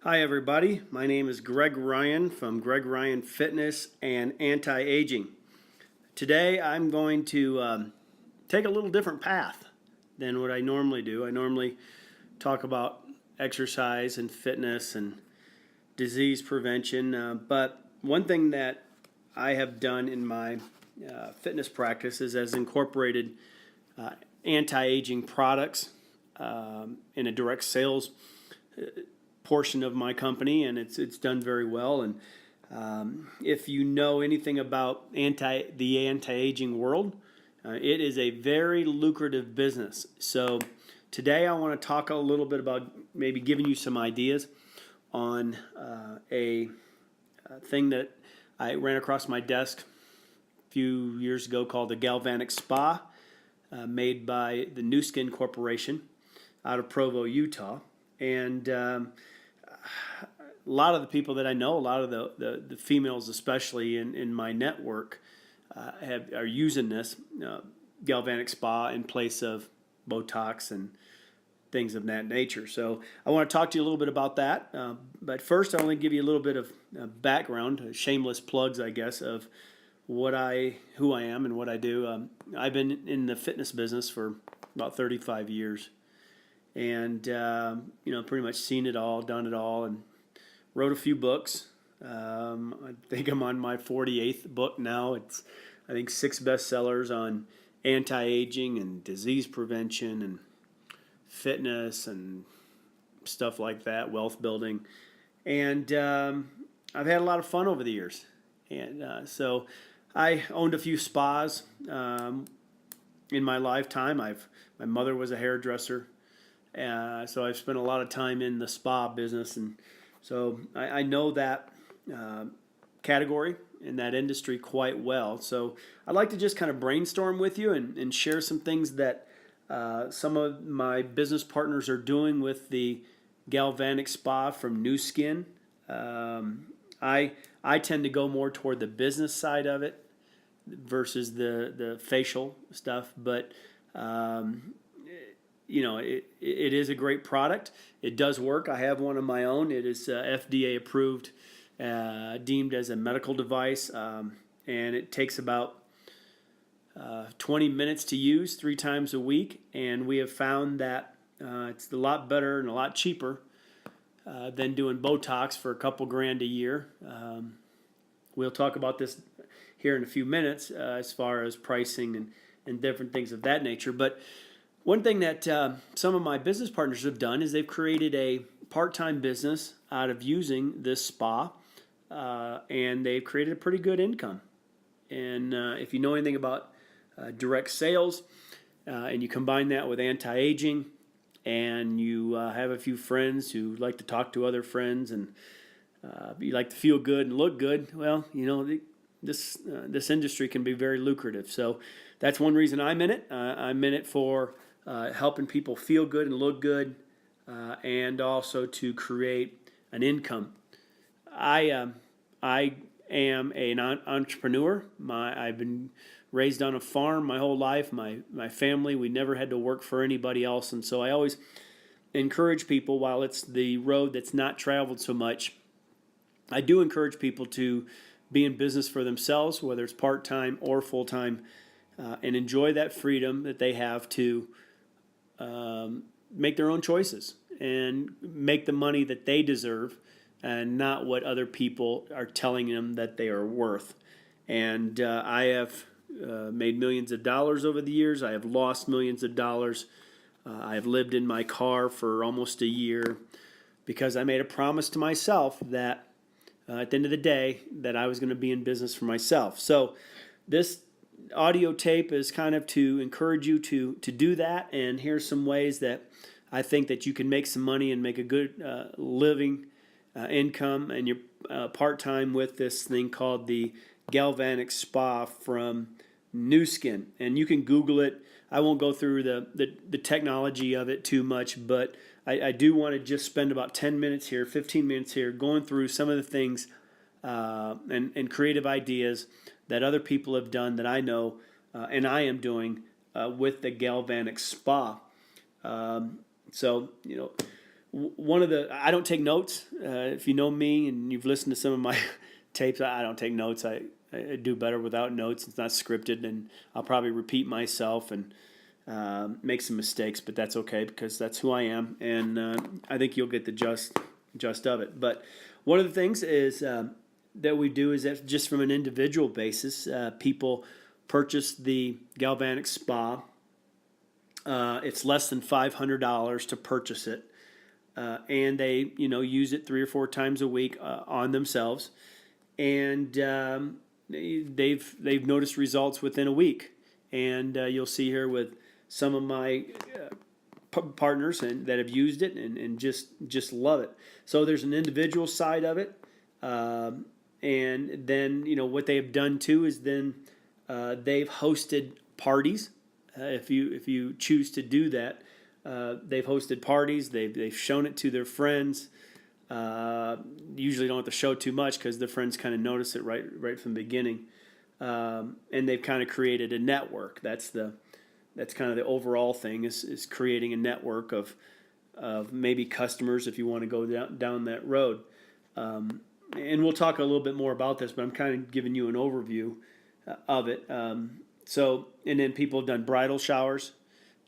Hi everybody, my name is Greg Ryan from Greg Ryan Fitness and Anti-Aging. Today I'm going to take a little different path than what I normally do. I normally talk about exercise and fitness and disease prevention, but one thing that I have done in my fitness practices has incorporated anti-aging products in a direct sales portion of my company, and it's done very well. And if you know anything about the anti-aging world, it is a very lucrative business. So today I want to talk a little bit about maybe giving you some ideas on a thing that I ran across my desk a few years ago called the Galvanic Spa, made by the New Skin Corporation out of Provo, Utah. And a lot of the people that I know, a lot of the females especially in my network, are using this Galvanic Spa in place of Botox and things of that nature. So I want to talk to you a little bit about that. But first, I want to give you a little bit of background, shameless plugs, I guess, of who I am and what I do. I've been in the fitness business for about 35 years. And pretty much seen it all, done it all, and wrote a few books. I think I'm on my 48th book now. It's, I think, 6 bestsellers on anti-aging and disease prevention and fitness and stuff like that, wealth building. And I've had a lot of fun over the years. And so I owned a few spas in my lifetime. My mother was a hairdresser. So I've spent a lot of time in the spa business, and so I know that category and that industry quite well. So I'd like to just kind of brainstorm with you and share some things that some of my business partners are doing with the Galvanic Spa from New Skin. I tend to go more toward the business side of it versus the facial stuff, but it is a great product. It does work. I have one of my own. It is FDA approved, deemed as a medical device, and it takes about 20 minutes to use 3 times a week. And we have found that it's a lot better and a lot cheaper than doing Botox for a couple grand a year. We'll talk about this here in a few minutes as far as pricing and different things of that nature. But one thing that some of my business partners have done is they've created a part-time business out of using this spa, and they've created a pretty good income. And if you know anything about direct sales, and you combine that with anti-aging, and you have a few friends who like to talk to other friends, and you like to feel good and look good, well, this industry can be very lucrative. So that's one reason I'm in it. I'm in it for helping people feel good and look good, and also to create an income. I am an entrepreneur. I've been raised on a farm my whole life. My family, we never had to work for anybody else, and so I always encourage people, while it's the road that's not traveled so much, I do encourage people to be in business for themselves, whether it's part-time or full-time, and enjoy that freedom that they have to make their own choices and make the money that they deserve and not what other people are telling them that they are worth. And I have made millions of dollars over the years. I have lost millions of dollars. I have lived in my car for almost a year because I made a promise to myself that at the end of the day that I was going to be in business for myself. So this audio tape is kind of to encourage you to do that, and here's some ways that I think that you can make some money and make a good living income, and you're part-time with this thing called the Galvanic Spa from New Skin. And you can Google it. I won't go through the technology of it too much, but I do want to just spend about 10 minutes here, 15 minutes here, going through some of the things and creative ideas that other people have done that I know and I am doing with the Galvanic Spa. So, one of the I don't take notes. If you know me and you've listened to some of my tapes, I don't take notes. I do better without notes. It's not scripted, and I'll probably repeat myself and make some mistakes, but that's okay because that's who I am, and I think you'll get the just of it. But one of the things is that we do is that just from an individual basis, people purchase the Galvanic Spa. It's less than $500 to purchase it, and they use it 3 or 4 times a week on themselves, and they've noticed results within a week. And you'll see here with some of my partners that have used it and just love it. So there's an individual side of it, and then what they have done too is then they've hosted parties. If you choose to do that, they've hosted parties. They've shown it to their friends. Usually don't have to show too much because the friends kind of notice it right from the beginning, and they've kind of created a network. That's kind of the overall thing is creating a network of maybe customers if you want to go down that road. And we'll talk a little bit more about this, but I'm kind of giving you an overview of it. And then people have done bridal showers.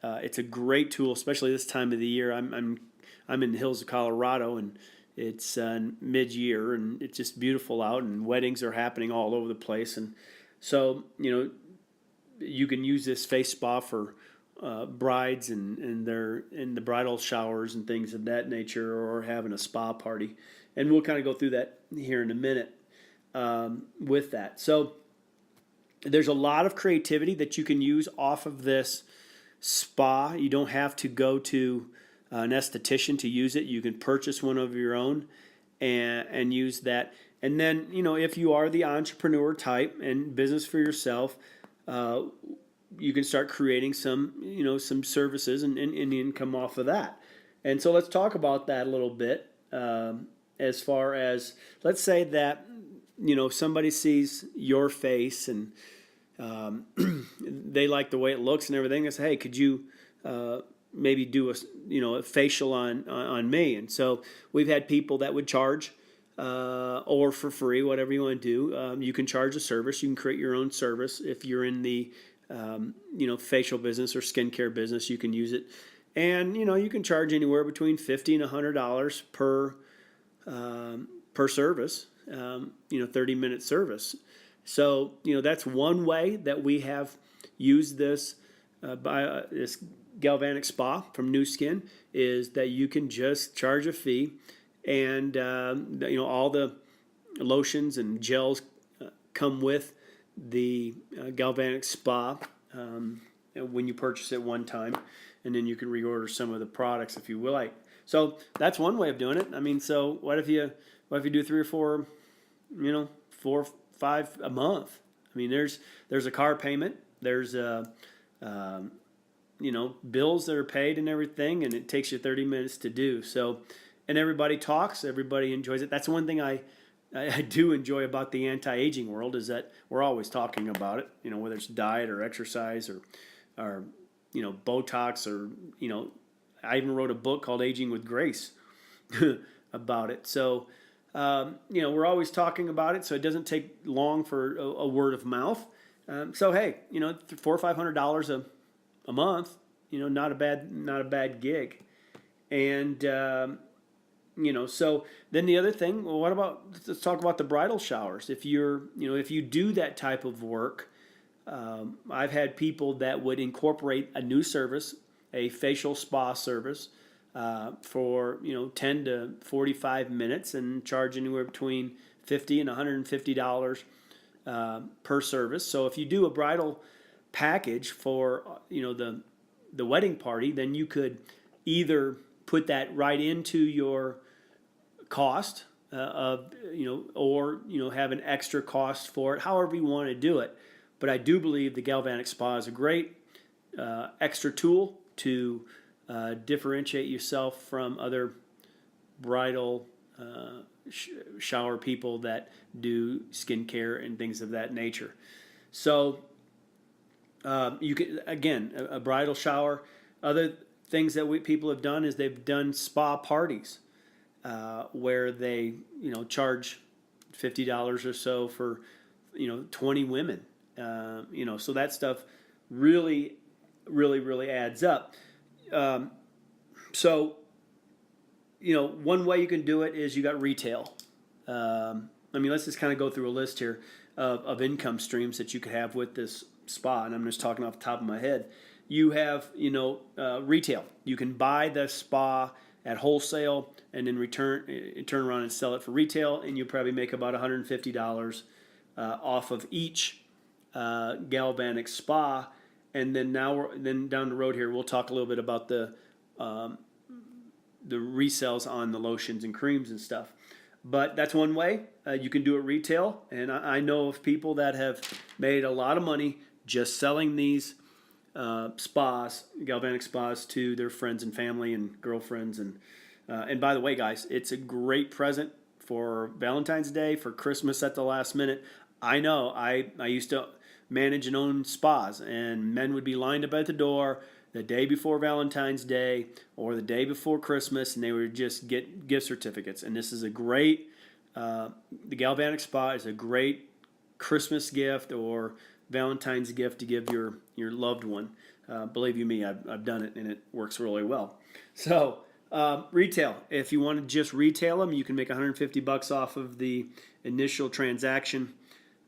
It's a great tool, especially this time of the year. I'm in the hills of Colorado, and it's mid-year, and it's just beautiful out, and weddings are happening all over the place. And so, you can use this face spa for brides and the bridal showers and things of that nature, or having a spa party. And we'll kind of go through that here in a minute with that. So there's a lot of creativity that you can use off of this spa. You don't have to go to an esthetician to use it. You can purchase one of your own and use that. And then, if you are the entrepreneur type and business for yourself, you can start creating some services and income off of that. And so let's talk about that a little bit. As far as, let's say that somebody sees your face and they like the way it looks and everything. They say, hey, could you maybe do a facial on me? And so we've had people that would charge or for free, whatever you want to do. You can charge a service. You can create your own service. If you're in the facial business or skincare business, you can use it. And you can charge anywhere between $50 and $100 per service. 30-minute service. So that's one way that we have used this this Galvanic Spa from New Skin, is that you can just charge a fee, and all the lotions and gels come with the Galvanic Spa when you purchase it one time, and then you can reorder some of the products if you would like. So that's one way of doing it. I mean, so what if you do 3 or 4, 4 or 5 a month? I mean, there's a car payment, there's bills that are paid and everything, and it takes you 30 minutes to do. So, and everybody talks, everybody enjoys it. That's one thing I do enjoy about the anti-aging world, is that we're always talking about it. Whether it's diet or exercise or Botox, or I even wrote a book called Aging with Grace about it. So, we're always talking about it, so it doesn't take long for a word of mouth. So hey, $400 or $500 a month, not a bad gig. And so then the other thing, well, let's talk about the bridal showers. If you do that type of work, I've had people that would incorporate a new service, a facial spa service, for 10 to 45 minutes, and charge anywhere between $50 and $150 per service. So if you do a bridal package for the wedding party, then you could either put that right into your cost or have an extra cost for it, however you want to do it. But I do believe the Galvanic Spa is a great extra tool to differentiate yourself from other bridal shower people that do skincare and things of that nature. So you can, again, a bridal shower. things that people have done is they've done spa parties where they charge $50 or so for 20 women. So that stuff really, really, really adds up. So one way you can do it is you got retail. Let's just kind of go through a list here of income streams that you could have with this spa, and I'm just talking off the top of my head. You have, retail. You can buy the spa at wholesale and then turn around and sell it for retail, and you probably make about $150 off of each Galvanic Spa. And then then down the road here, we'll talk a little bit about the resells on the lotions and creams and stuff. But that's one way. You can do it retail, and I know of people that have made a lot of money just selling these spas, Galvanic spas, to their friends and family and girlfriends. And by the way, guys, it's a great present for Valentine's Day, for Christmas at the last minute. I know I used to manage and own spas, and men would be lined up at the door the day before Valentine's Day or the day before Christmas, and they would just get gift certificates. And this is a great, the Galvanic Spa is a great Christmas gift or Valentine's gift to give your loved one. Believe you me, I've done it, and it works really well. So retail, if you want to just retail them, you can make $150 off of the initial transaction,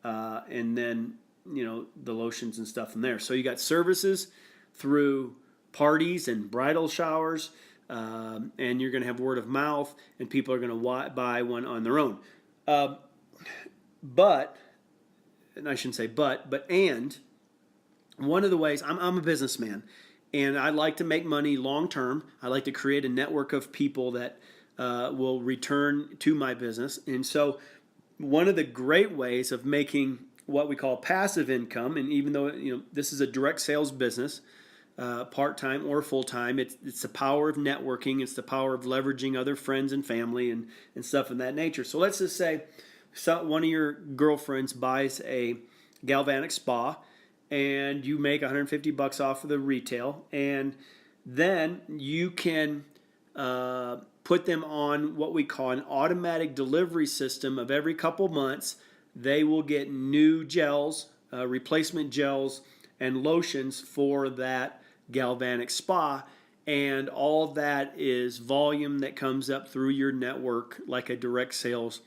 and then the lotions and stuff from there. So you got services through parties and bridal showers, and you're going to have word of mouth, and people are going to buy one on their own. But, and I shouldn't say and one of the ways, I'm a businessman, and I like to make money long term. I like to create a network of people that will return to my business. And so one of the great ways of making what we call passive income, and even though this is a direct sales business, part-time or full-time, it's the power of networking, it's the power of leveraging other friends and family and stuff of that nature. So let's just say one of your girlfriends buys a Galvanic Spa, and you make $150 off of the retail, and then you can put them on what we call an automatic delivery system of every couple months. They will get new gels, replacement gels, and lotions for that Galvanic Spa, and all that is volume that comes up through your network like a direct sales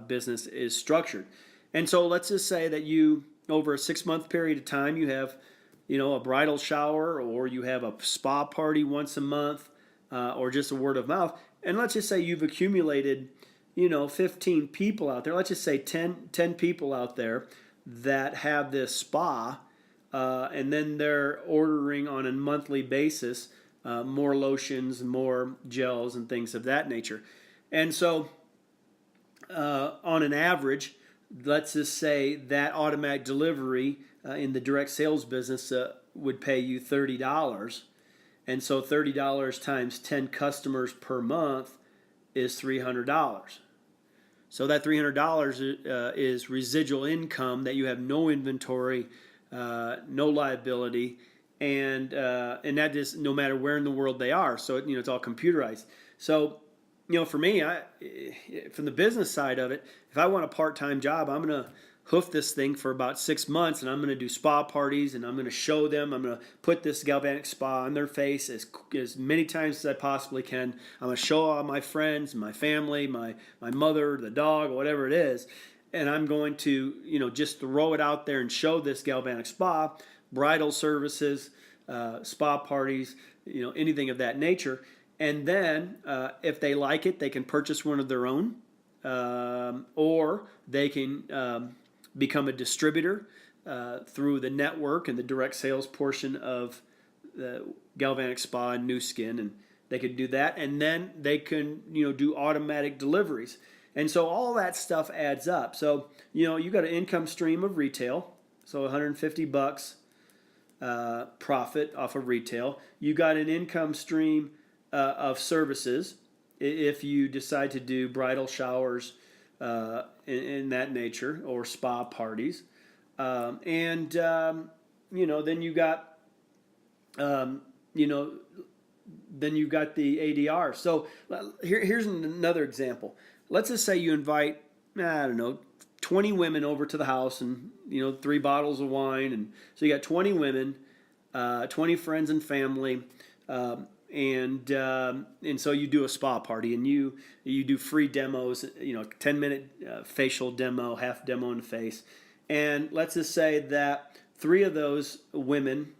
business is structured. And so let's just say that you, over a 6-month period of time, you have a bridal shower, or you have a spa party once a month, or just a word of mouth. And let's just say you've accumulated 15 people out there. Let's just say 10 people out there that have this spa, and then they're ordering on a monthly basis more lotions, more gels, and things of that nature. And so on an average, let's just say that automatic delivery in the direct sales business would pay you $30. And so $30 times 10 customers per month is $300. So that $300 is residual income that you have no inventory, no liability, and that is no matter where in the world they are. So it's all computerized. So for me, from the business side of it, if I want a part-time job, I'm going to hoof this thing for about 6 months, and I'm going to do spa parties, and I'm going to show them. I'm going to put this Galvanic Spa on their face as many times as I possibly can. I'm going to show all my friends, my family, my mother, the dog, whatever it is, and I'm going to just throw it out there and show this Galvanic Spa, bridal services, spa parties, anything of that nature. And then if they like it, they can purchase one of their own, or they can become a distributor through the network and the direct sales portion of the Galvanic Spa and New Skin, and they could do that, and then they can do automatic deliveries, and so all that stuff adds up. So you got an income stream of retail, so $150 profit off of retail. You got an income stream of services if you decide to do bridal showers in that nature, or spa parties, and then you got then you've got the ADR. So here's another example. Let's just say you invite, I don't know, 20 women over to the house, and 3 bottles of wine, and so you got 20 women, 20 friends and family, and so you do a spa party, and you do free demos, 10-minute facial demo, half demo in the face, and let's just say that 3 of those women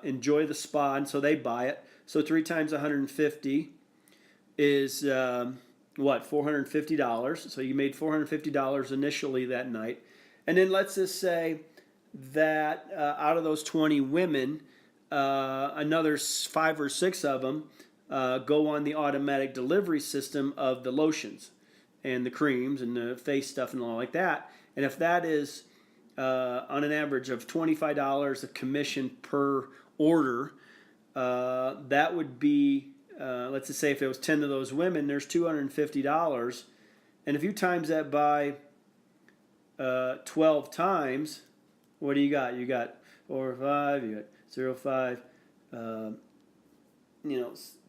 enjoy the spa, and so they buy it. So 3 times 150 is what, $450. So you made $450 initially that night, and then let's just say that out of those 20 women, another 5 or 6 of them go on the automatic delivery system of the lotions and the creams and the face stuff and all like that. And if that is on an average of $25 of commission per order, that would be, let's just say if it was 10 of those women, there's $250. And if you times that by 12 times, what do you got? You got 4 or 5, you got 0, 5.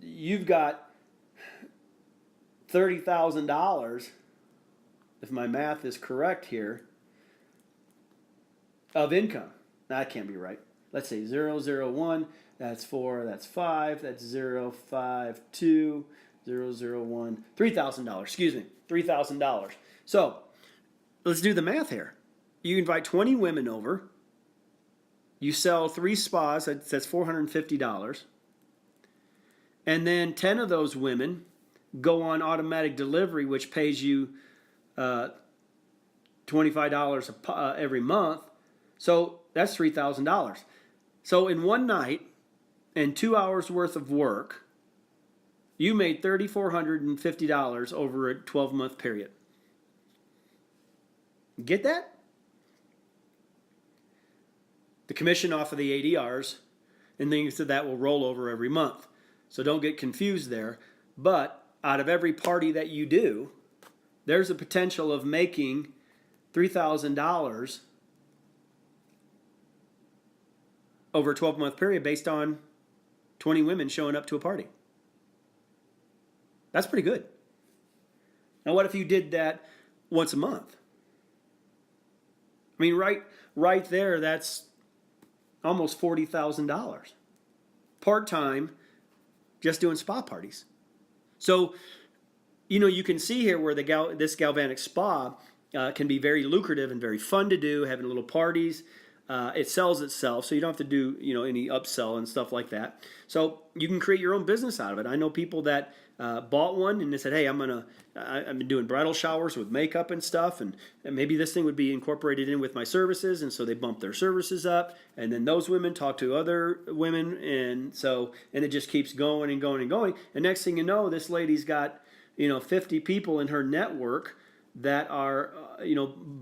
You've got $30,000, if my math is correct here, of income. That can't be right. Let's say 0, 0, 1. That's 4. That's 5. That's 0, 5, 2, 0, 0, 1. $3,000. Excuse me. $3,000. So let's do the math here. You invite 20 women over. You sell 3 spas. That's $450. And then 10 of those women go on automatic delivery, which pays you $25 every month. So that's $3,000. So in one night and 2 hours worth of work, you made $3,450 over a 12-month period. Get that? The commission off of the ADRs and things that will roll over every month. So don't get confused there. But out of every party that you do, there's a potential of making $3,000 over a 12-month period based on 20 women showing up to a party. That's pretty good. Now, what if you did that once a month? I mean, right there, that's almost $40,000. Part-time, just doing spa parties. So, you can see here where this Galvanic Spa can be very lucrative and very fun to do, having little parties. It sells itself, so you don't have to do any upsell and stuff like that. So you can create your own business out of it. I know people that bought one and they said, "Hey, I've been doing bridal showers with makeup and stuff, and maybe this thing would be incorporated in with my services." And so they bumped their services up, and then those women talk to other women, and it just keeps going and going and going. And next thing you know, this lady's got 50 people in her network that are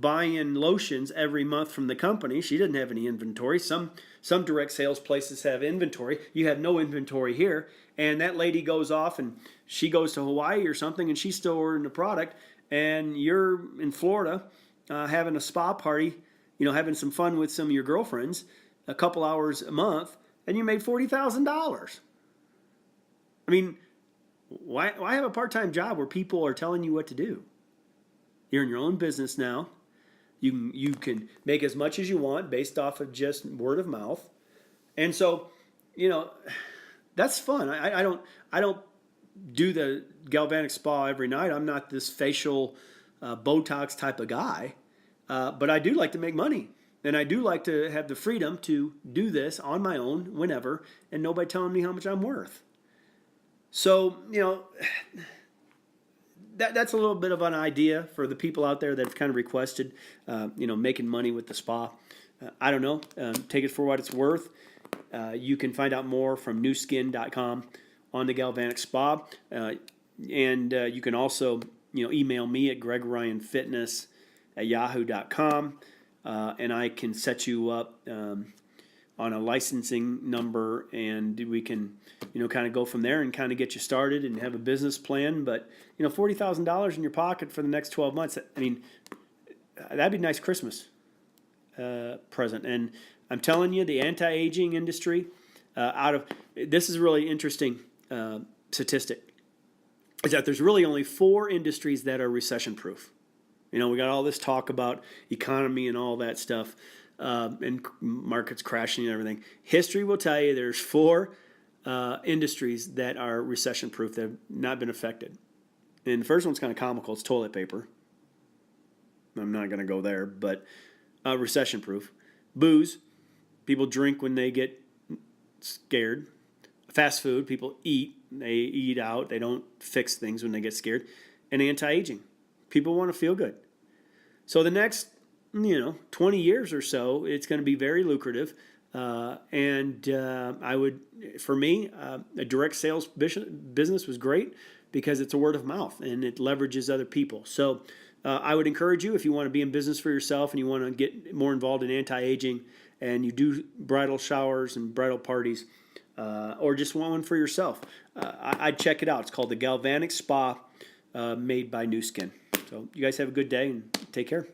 buying lotions every month from the company. She doesn't have any inventory. Some direct sales places have inventory. You have no inventory here. And that lady goes off and she goes to Hawaii or something, and she's still ordering the product, and you're in Florida having a spa party, having some fun with some of your girlfriends a couple hours a month, and you made $40,000. I mean, why have a part-time job where people are telling you what to do? You're in your own business now. You can make as much as you want based off of just word of mouth, and so that's fun. I don't do the Galvanic Spa every night. I'm not this facial Botox type of guy, but I do like to make money, and I do like to have the freedom to do this on my own whenever, and nobody telling me how much I'm worth. So That's a little bit of an idea for the people out there that have kind of requested, making money with the spa. I don't know. Take it for what it's worth. You can find out more from newskin.com on the Galvanic Spa. And you can also, email me at gregryanfitness@yahoo.com. And I can set you up on a licensing number, and we can, kind of go from there and kind of get you started and have a business plan. But, $40,000 in your pocket for the next 12 months, I mean, that'd be a nice Christmas present. And I'm telling you, the anti-aging industry, this is really interesting. statistic is that there's really only 4 industries that are recession proof. We got all this talk about economy and all that stuff, and markets crashing and everything. History will tell you there's 4 industries that are recession proof that have not been affected. And the first one's kind of comical. It's toilet paper. I'm not going to go there, but recession proof. Booze. People drink when they get scared. Fast food. People eat. They eat out. They don't fix things when they get scared. And anti-aging. People want to feel good. So the next, 20 years or so, it's going to be very lucrative. And I would, for me, a direct sales business was great because it's a word of mouth and it leverages other people. So I would encourage you, if you want to be in business for yourself and you want to get more involved in anti-aging and you do bridal showers and bridal parties, or just want one for yourself, I'd check it out. It's called the Galvanic Spa, made by New Skin. So you guys have a good day and take care.